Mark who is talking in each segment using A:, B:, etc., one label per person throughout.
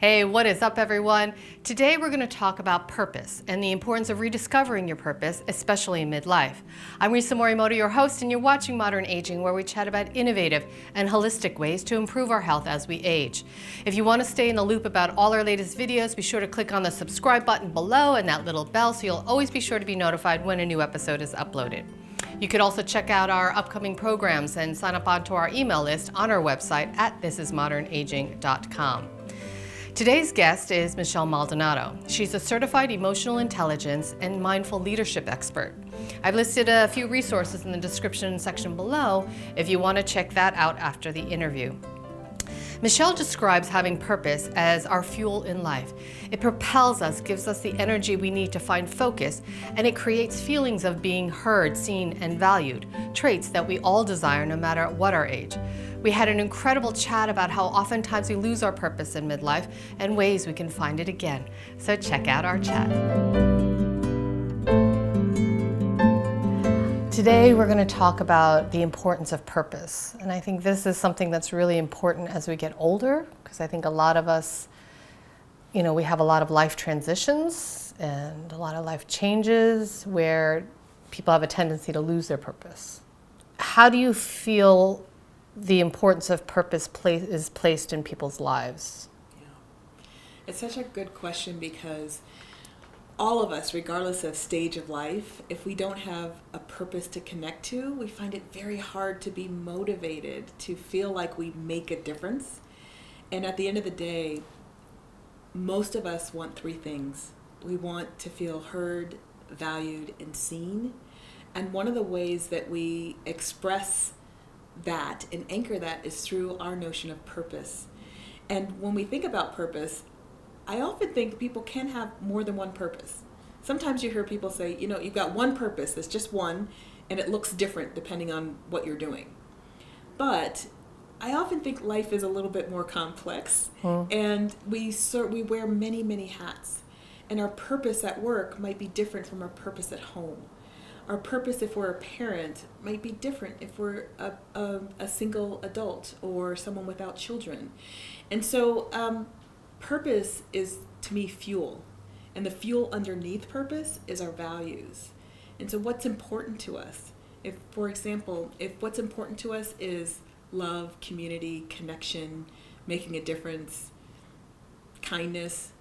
A: Hey, what is up, everyone? Today we're going to talk about purpose and the importance of rediscovering your purpose, especially in midlife. I'm Risa Morimoto, your host, and you're watching Modern Aging, where we chat about innovative and holistic ways to improve our health as we age. If you want to stay in the loop about all our latest videos, be sure to click on the subscribe button below and that little bell so you'll always be sure to be notified when a new episode is uploaded. You could also check out our upcoming programs and sign up onto our email list on our website at thisismodernaging.com. Today's guest is Michelle Maldonado. She's a certified emotional intelligence and mindful leadership expert. I've listed a few resources in the description section below if you want to check that out after the interview. Michelle describes having purpose as our fuel in life. It propels us, gives us the energy we need to find focus, and it creates feelings of being heard, seen, and valued, traits that we all desire no matter what our age. We had an incredible chat about how oftentimes we lose our purpose in midlife and ways we can find it again. So check out our chat. Today we're going to talk about the importance of purpose. And I think this is something that's really important as we get older, because I think a lot of us, we have a lot of life transitions and a lot of life changes where people have a tendency to lose their purpose. How do you feel the importance of purpose is placed in people's lives?
B: Yeah. It's such a good question because all of us, regardless of stage of life, if we don't have a purpose to connect to, we find it very hard to be motivated, to feel like we make a difference. And at the end of the day, most of us want three things. We want to feel heard, valued, and seen. And one of the ways that we express that and anchor that is through our notion of purpose. And when we think about purpose, I often think people can have more than one purpose. Sometimes you hear people say, you've got one purpose, that's just one, and it looks different depending on what you're doing. But I often think life is a little bit more complex, and we wear many, many hats. And our purpose at work might be different from our purpose at home. Our purpose, if we're a parent, might be different if we're a single adult or someone without children. And so purpose is, to me, fuel. And the fuel underneath purpose is our values. And so what's important to us? If, for example, if what's important to us is love, community, connection, making a difference, kindness,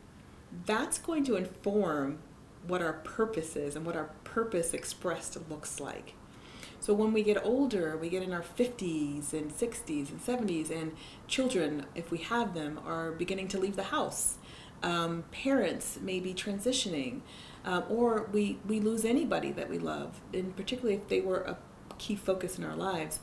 B: that's going to inform what our purpose is and what our purpose expressed looks like. So when we get older, we get in our 50s and 60s and 70s, and children, if we have them, are beginning to leave the house. Parents may be transitioning, or we lose anybody that we love, and particularly if they were a key focus in our lives,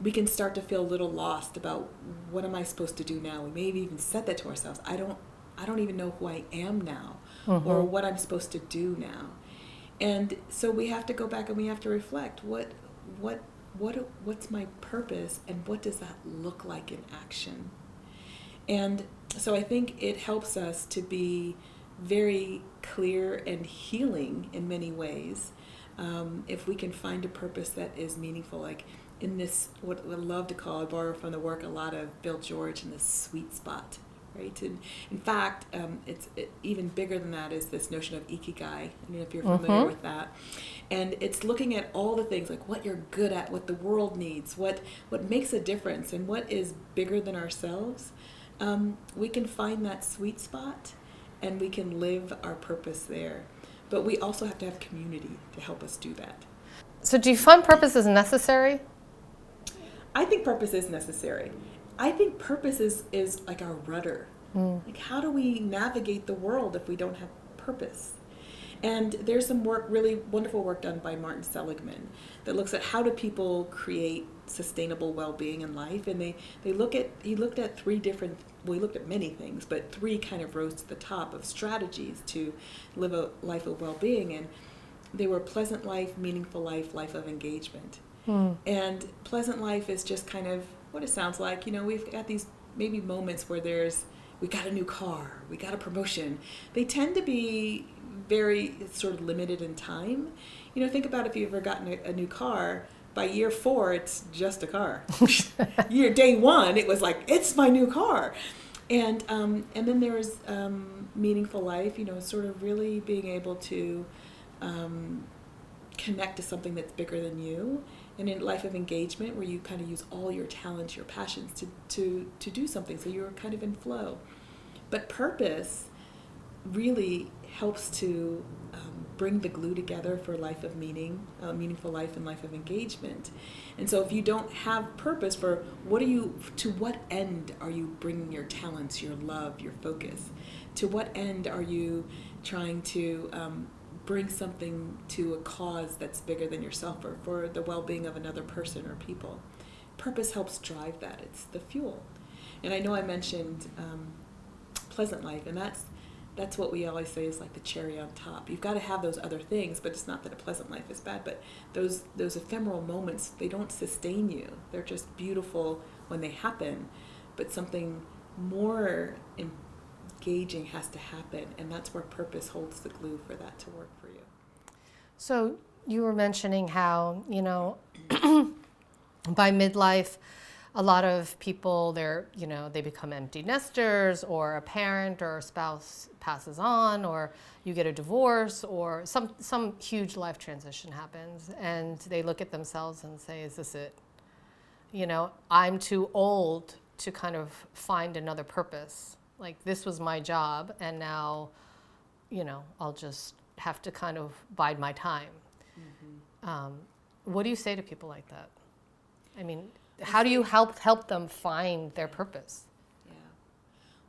B: we can start to feel a little lost about what am I supposed to do now. We may have even said that to ourselves. I don't even know who I am now, or what I'm supposed to do now. And so we have to go back and we have to reflect what's my purpose and what does that look like in action. And so I think it helps us to be very clear and healing in many ways if we can find a purpose that is meaningful, like in this, what I love to call, I borrow from the work a lot of Bill George, in this sweet spot. Right, and in fact, it's even bigger than that is this notion of ikigai. I don't know if you're familiar with that. And it's looking at all the things, like what you're good at, what the world needs, what makes a difference, and what is bigger than ourselves. We can find that sweet spot, and we can live our purpose there. But we also have to have community to help us do that.
A: So do you find purpose is necessary?
B: I think purpose is necessary. I think purpose is like our rudder. Like, how do we navigate the world if we don't have purpose? And there's some work, really wonderful work done by Martin Seligman that looks at how do people create sustainable well-being in life. And he looked at three different, well, he looked at many things, but three kind of rose to the top of strategies to live a life of well-being. And they were pleasant life, meaningful life, life of engagement. And pleasant life is just kind of what it sounds like. We've got these maybe moments where we got a new car, we got a promotion. They tend to be very sort of limited in time. Think about if you've ever gotten a new car. By year 4, it's just a car. Day 1, it was like, it's my new car. And then there's meaningful life, sort of really being able to connect to something that's bigger than you. And in life of engagement, where you kind of use all your talents, your passions to do something, so you're kind of in flow. But purpose really helps to bring the glue together for life of meaning, meaningful life and life of engagement. And so if you don't have purpose for to what end are you bringing your talents, your love, your focus? To what end are you trying to bring something to a cause that's bigger than yourself, or for the well-being of another person or people? Purpose helps drive that. It's the fuel. And I know I mentioned pleasant life, and that's what we always say is like the cherry on top. You've got to have those other things, but it's not that a pleasant life is bad, but those ephemeral moments, they don't sustain you. They're just beautiful when they happen, but something more engaging has to happen, and that's where purpose holds the glue for that to work for you.
A: So you were mentioning how, by midlife, a lot of people, they become empty nesters, or a parent or a spouse passes on, or you get a divorce, or some huge life transition happens, and they look at themselves and say, is this it? I'm too old to kind of find another purpose. Like, this was my job, and now, I'll just have to kind of bide my time. Mm-hmm. What do you say to people like that? I mean, how do you help them find their purpose?
B: Yeah.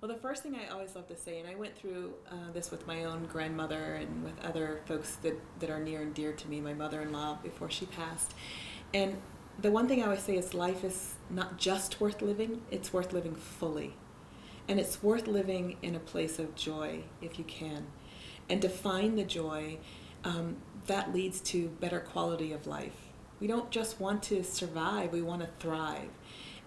B: Well, the first thing I always love to say, and I went through this with my own grandmother and with other folks that are near and dear to me, my mother-in-law before she passed. And the one thing I always say is life is not just worth living, it's worth living fully. And it's worth living in a place of joy if you can. And to find the joy, that leads to better quality of life. We don't just want to survive, we want to thrive.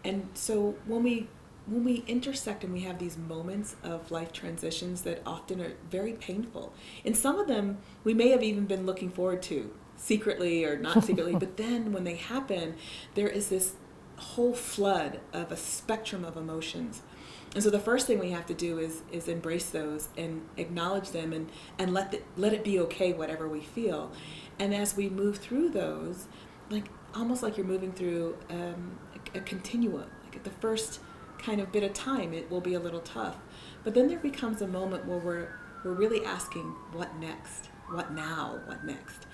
B: And so when we intersect and we have these moments of life transitions that often are very painful, and some of them we may have even been looking forward to, secretly or not secretly, but then when they happen, there is this whole flood of a spectrum of emotions. And so the first thing we have to do is embrace those and acknowledge them, and let it be okay, whatever we feel. And as we move through those, almost like you're moving through a continuum. Like at the first kind of bit of time, it will be a little tough. But then there becomes a moment where we're really asking, what next? What now? What next?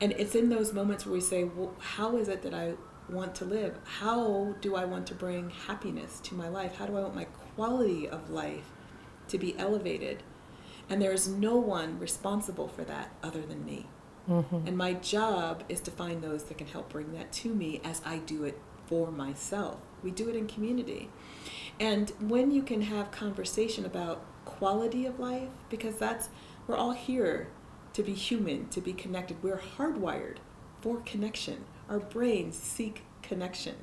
B: And it's in those moments where we say, well, how is it that I want to live? How do I want to bring happiness to my life? How do I want my quality of life to be elevated? And there is no one responsible for that other than me. Mm-hmm. And my job is to find those that can help bring that to me as I do it for myself. We do it in community. And when you can have conversation about quality of life, because we're all here to be human, to be connected. We're hardwired for connection. Our brains seek connection.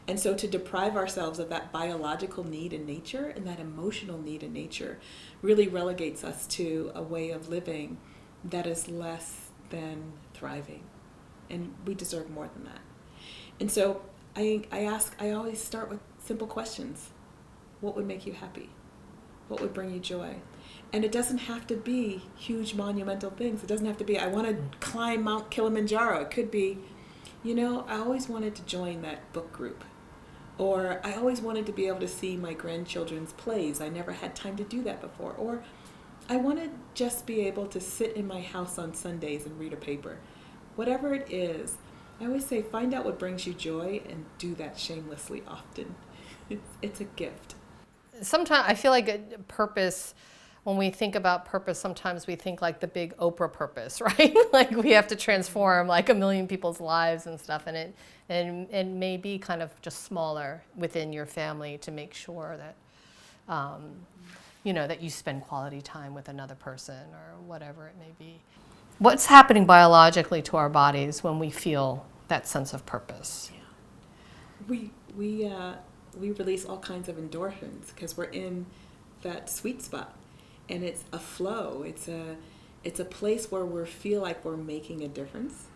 B: And so to deprive ourselves of that biological need in nature and that emotional need in nature really relegates us to a way of living that is less than thriving. And we deserve more than that. And so I always start with simple questions. What would make you happy? What would bring you joy? And it doesn't have to be huge monumental things. It doesn't have to be, I want to climb Mount Kilimanjaro. It could be, I always wanted to join that book group. Or I always wanted to be able to see my grandchildren's plays. I never had time to do that before. Or I want to just be able to sit in my house on Sundays and read a paper. Whatever it is, I always say find out what brings you joy and do that shamelessly often. It's a gift.
A: Sometimes I feel like a purpose, when we think about purpose, sometimes we think like the big Oprah purpose, right? Like we have to transform like 1 million people's lives and stuff, and may be kind of just smaller within your family to make sure that that you spend quality time with another person or whatever it may be. What's happening biologically to our bodies when we feel that sense of purpose?
B: Yeah. We release all kinds of endorphins because we're in that sweet spot, and it's a flow. It's a place where we feel like we're making a difference.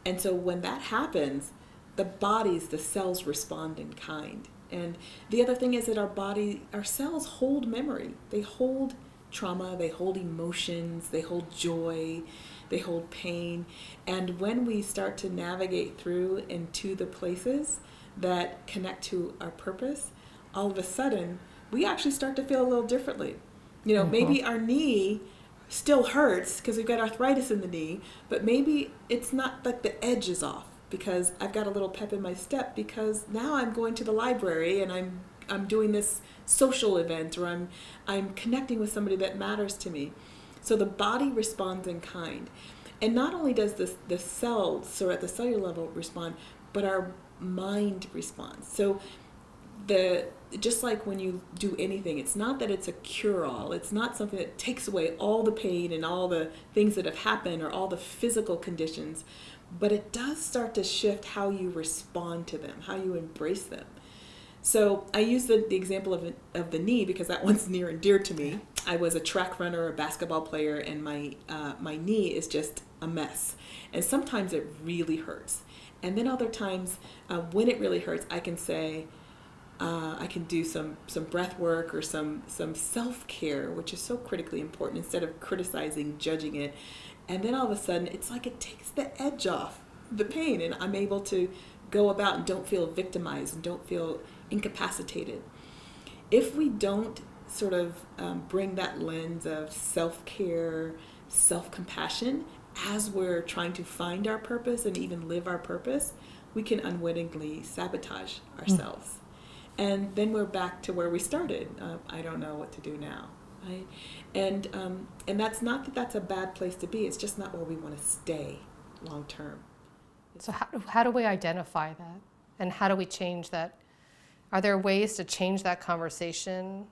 B: And so when that happens, the cells respond in kind. And the other thing is that our cells hold memory. They hold trauma, they hold emotions, they hold joy, they hold pain. And when we start to navigate through into the places that connect to our purpose, all of a sudden, we actually start to feel a little differently. Maybe our knee still hurts because we've got arthritis in the knee, but maybe it's not like the edge is off because I've got a little pep in my step because now I'm going to the library and I'm doing this social event, or I'm connecting with somebody that matters to me. So the body responds in kind. And not only does the cells, so at the cellular level, respond, but our mind responds. So just like when you do anything, it's not that it's a cure-all. It's not something that takes away all the pain and all the things that have happened or all the physical conditions, but it does start to shift how you respond to them, how you embrace them. So I use the example of the knee because that one's near and dear to me. I was a track runner, a basketball player, and my knee is just a mess. And sometimes it really hurts. And then other times, when it really hurts, I can say, I can do some breath work or some self-care, which is so critically important, instead of criticizing, judging it. And then all of a sudden, it's like it takes the edge off the pain, and I'm able to go about and don't feel victimized and don't feel incapacitated. If we don't sort of bring that lens of self-care, self-compassion as we're trying to find our purpose and even live our purpose, we can unwittingly sabotage ourselves. And then we're back to where we started. I don't know what to do now, right? And that's not that that's a bad place to be. It's just not where we want to stay long term.
A: So how do we identify that? And how do we change that? Are there ways to change that conversation?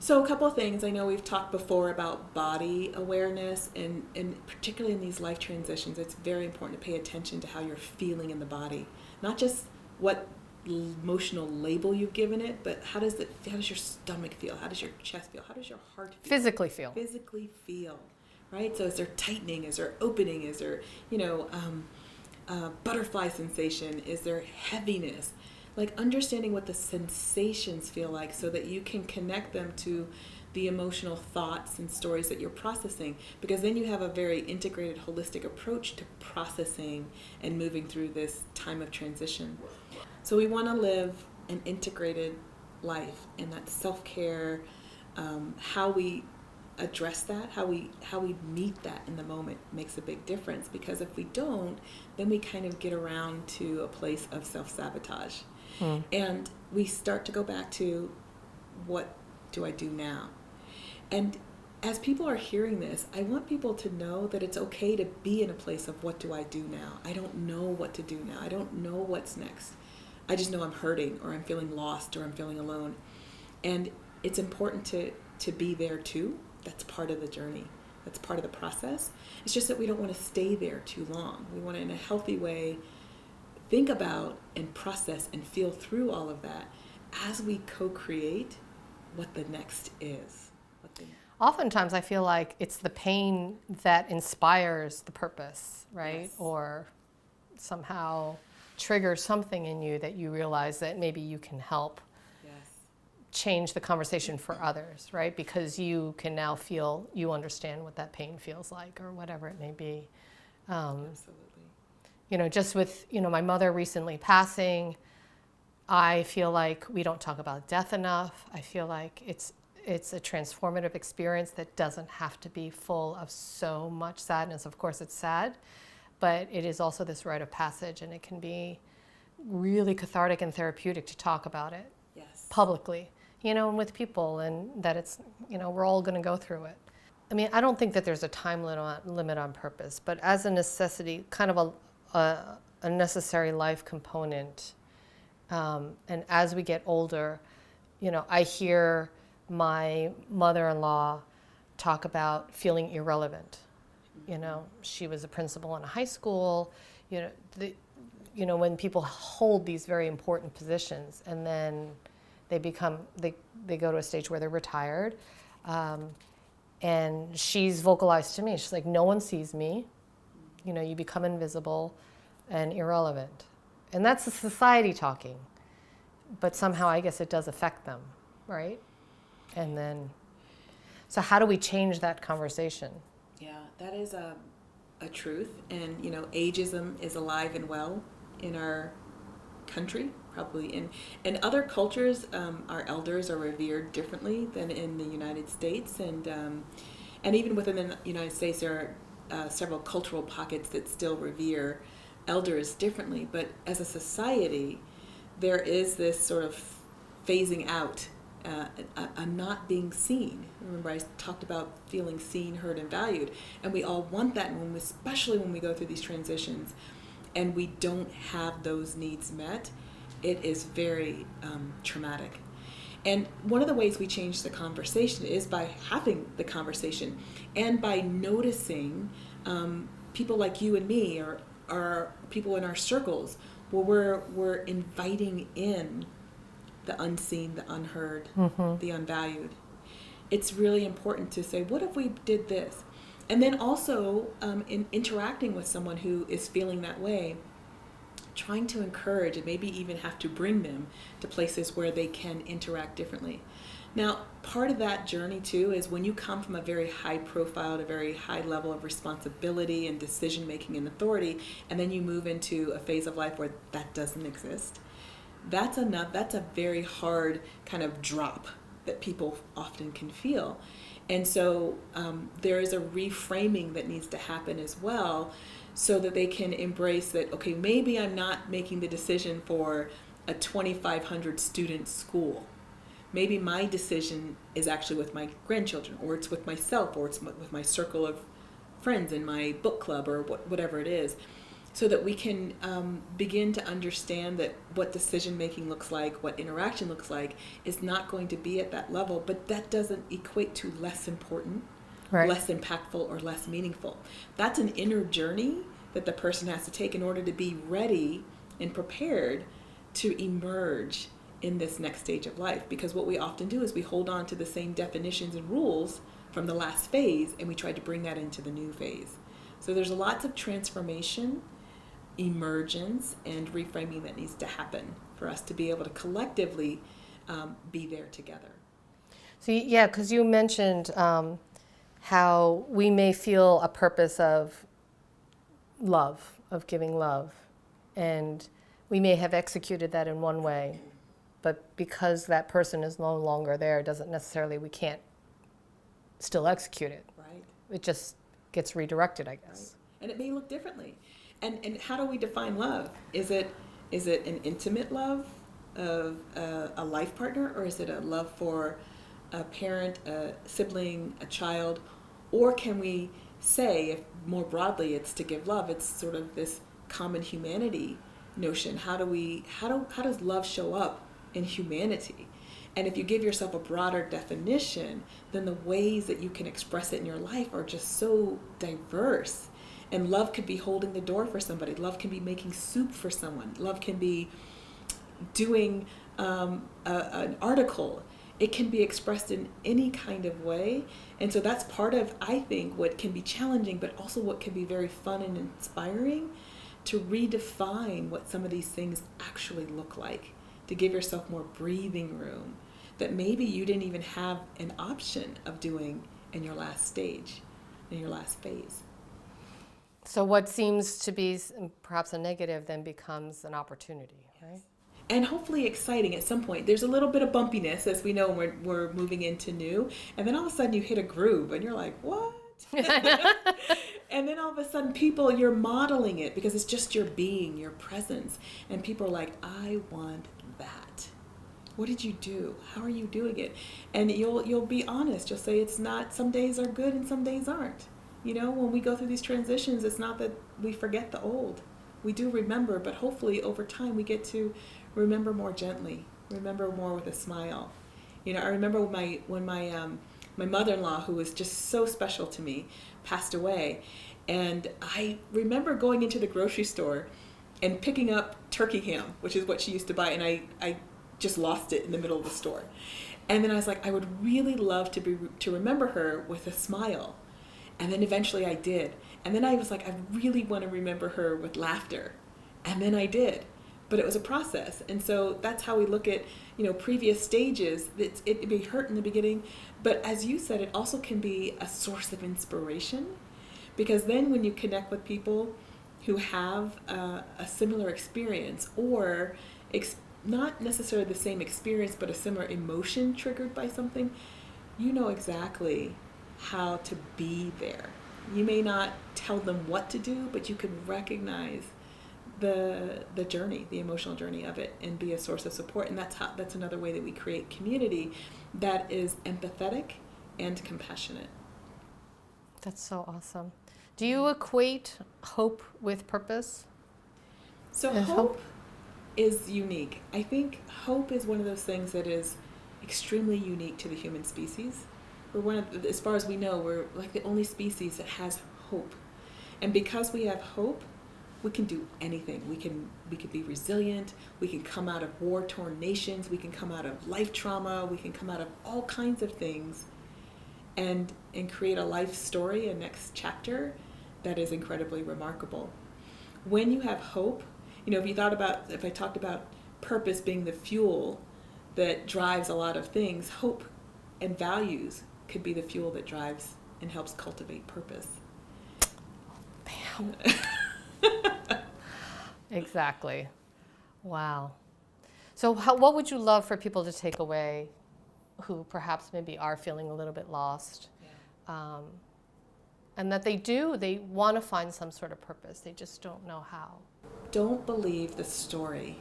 B: So a couple of things. I know we've talked before about body awareness, and particularly in these life transitions, it's very important to pay attention to how you're feeling in the body. Not just what emotional label you've given it, but how does your stomach feel? How does your chest feel? How does your heart feel?
A: Physically feel.
B: Right? So is there tightening? Is there opening? Is there, butterfly sensation? Is there heaviness? Like understanding what the sensations feel like so that you can connect them to the emotional thoughts and stories that you're processing, because then you have a very integrated, holistic approach to processing and moving through this time of transition. So we want to live an integrated life, and that self-care, how we address that, how we meet that in the moment makes a big difference, because if we don't, then we kind of get around to a place of self-sabotage. And we start to go back to, what do I do now? And as people are hearing this, I want people to know that it's okay to be in a place of, what do I do now? I don't know what to do now. I don't know what's next. I just know I'm hurting, or I'm feeling lost, or I'm feeling alone. And it's important to be there too. That's part of the journey. That's part of the process. It's just that we don't want to stay there too long. We want to, in a healthy way, think about and process and feel through all of that as we co-create what the next is.
A: Oftentimes I feel like it's the pain that inspires the purpose, right?
B: Yes.
A: Or somehow triggers something in you that you realize that maybe you can help change the conversation for others, right? Because you can now feel, you understand what that pain feels like, or whatever it may be.
B: Absolutely.
A: Just with, my mother recently passing, I feel like we don't talk about death enough. I feel like it's a transformative experience that doesn't have to be full of so much sadness. Of course, it's sad, but it is also this rite of passage, and it can be really cathartic and therapeutic to talk about it publicly, and with people, and that it's, we're all going to go through it. I mean, I don't think that there's a time limit on purpose, but as a necessity, kind of a necessary life component. And as we get older, I hear my mother-in-law talk about feeling irrelevant. She was a principal in a high school. When people hold these very important positions, and then they go to a stage where they're retired. And she's vocalized to me, she's like, no one sees me. You become invisible and irrelevant. And that's the society talking. but somehow I guess it does affect them, right? And then, so how do we change that conversation?
B: Yeah, that is a truth. And, ageism is alive and well in our country, probably in other cultures. Our elders are revered differently than in the United States. And even within the United States, there are several cultural pockets that still revere elders differently. But as a society, there is this sort of phasing out, a not being seen. Remember, I talked about feeling seen, heard, and valued, and we all want that, especially when we go through these transitions, and we don't have those needs met. It is very traumatic. And one of the ways we change the conversation is by having the conversation, and by noticing people like you and me, or people in our circles, where we're inviting in the unseen, the unheard, the unvalued. It's really important to say, what if we did this? And then also in interacting with someone who is feeling that way, trying to encourage and maybe even have to bring them to places where they can interact differently. Now, part of that journey too is when you come from a very high profile, a very high level of responsibility and decision making and authority, and then you move into a phase of life where that doesn't exist. That's a very hard kind of drop that people often can feel. And so there is a reframing that needs to happen as well, so that they can embrace that, okay, maybe I'm not making the decision for a 2,500 student school. Maybe my decision is actually with my grandchildren, or it's with myself, or it's with my circle of friends in my book club, or whatever it is, so that we can begin to understand that what decision making looks like, what interaction looks like, is not going to be at that level, but that doesn't equate to less important, right, less impactful, or less meaningful. That's an inner journey that the person has to take in order to be ready and prepared to emerge in this next stage of life. Because what we often do is we hold on to the same definitions and rules from the last phase, and we try to bring that into the new phase. So there's lots of transformation, emergence, and reframing that needs to happen for us to be able to collectively be there together.
A: So yeah, because you mentioned how we may feel a purpose of love, of giving love, and we may have executed that in one way, but because that person is no longer there, doesn't necessarily we can't still execute it.
B: Right.
A: It just gets redirected, I guess.
B: Right. And it may look differently. And how do we define love? Is it an intimate love of a life partner, or is it a love for a parent, a sibling, a child? Or can we say, if more broadly it's to give love, it's sort of this common humanity notion. How does love show up in humanity? And if you give yourself a broader definition, then the ways that you can express it in your life are just so diverse. And love could be holding the door for somebody. Love can be making soup for someone. Love can be doing an article. It can be expressed in any kind of way. And so that's part of, I think, what can be challenging, but also what can be very fun and inspiring, to redefine what some of these things actually look like, to give yourself more breathing room that maybe you didn't even have an option of doing in your last stage, in your last phase.
A: So what seems to be perhaps a negative then becomes an opportunity, right?
B: And hopefully exciting at some point. There's a little bit of bumpiness, as we know, when we're moving into new. And then all of a sudden you hit a groove and you're like, what? And then all of a sudden you're modeling it because it's just your being, your presence. And people are like, I want that. What did you do? How are you doing it? And you'll be honest. You'll say it's not, some days are good and some days aren't. When we go through these transitions, it's not that we forget the old. We do remember, but hopefully over time we get to remember more gently, remember more with a smile. I remember when my mother-in-law, who was just so special to me, passed away. And I remember going into the grocery store and picking up turkey ham, which is what she used to buy, and I just lost it in the middle of the store. And then I was like, I would really love to remember her with a smile. And then eventually I did. And then I was like, I really want to remember her with laughter. And then I did. but it was a process. And so that's how we look at, previous stages. It may hurt in the beginning, but as you said, it also can be a source of inspiration, because then when you connect with people who have a similar experience, or not necessarily the same experience, but a similar emotion triggered by something, you know exactly how to be there. You may not tell them what to do, but you can recognize the journey, the emotional journey of it, and be a source of support. And that's another way that we create community that is empathetic and compassionate.
A: That's so awesome. Do you equate hope with purpose?
B: So hope is unique. I think hope is one of those things that is extremely unique to the human species. As far as we know, we're like the only species that has hope. And because we have hope, we can do anything. We can be resilient. We can come out of war-torn nations. We can come out of life trauma. We can come out of all kinds of things and create a life story, a next chapter that is incredibly remarkable. When you have hope, if I talked about purpose being the fuel that drives a lot of things, hope and values could be the fuel that drives and helps cultivate purpose.
A: Bam. Exactly. Wow. So what would you love for people to take away who perhaps maybe are feeling a little bit lost? Yeah. And that they want to find some sort of purpose. They just don't know how.
B: Don't believe the story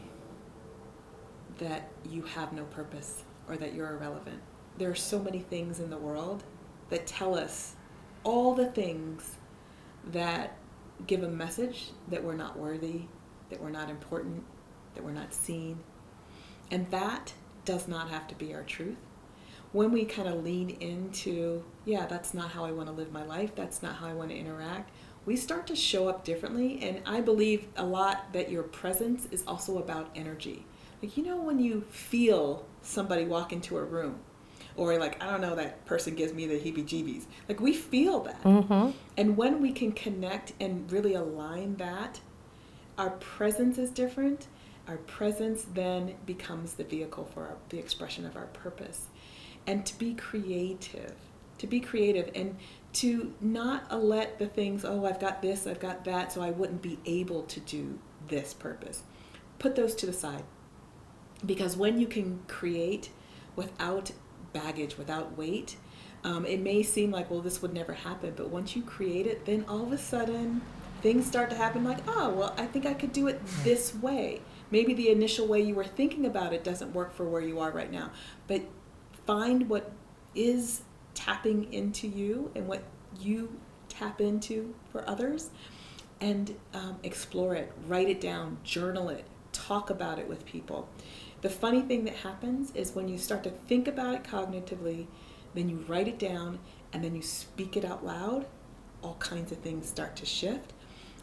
B: that you have no purpose or that you're irrelevant. There are so many things in the world that tell us all the things that give a message that we're not worthy, that we're not important, that we're not seen. And that does not have to be our truth. When we kind of lean into, that's not how I want to live my life, that's not how I want to interact, we start to show up differently. And I believe a lot that your presence is also about energy. Like, when you feel somebody walk into a room, or that person gives me the heebie-jeebies. Like, we feel that. Mm-hmm. And when we can connect and really align that, our presence is different. Our presence then becomes the vehicle for the expression of our purpose. And to be creative and to not let the things, I've got this, I've got that, so I wouldn't be able to do this purpose. Put those to the side. Because when you can create without baggage, without weight, it may seem like, this would never happen, but once you create it, then all of a sudden things start to happen like, I think I could do it this way. Maybe the initial way you were thinking about it doesn't work for where you are right now, but find what is tapping into you and what you tap into for others, and explore it, write it down, journal it, talk about it with people. The funny thing that happens is when you start to think about it cognitively, then you write it down, and then you speak it out loud, all kinds of things start to shift.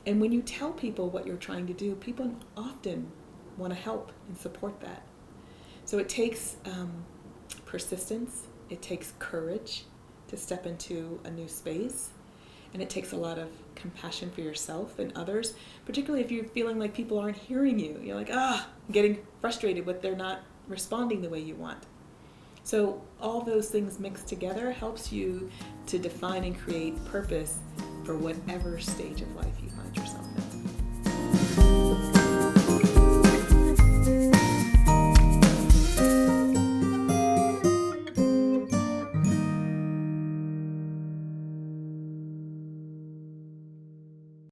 B: And when you tell people what you're trying to do, people often want to help and support that. So it takes persistence, it takes courage to step into a new space, and it takes a lot of compassion for yourself and others, particularly if you're feeling like people aren't hearing you. You're like, getting frustrated with they're not responding the way you want. So all those things mixed together helps you to define and create purpose for whatever stage of life you find yourself in.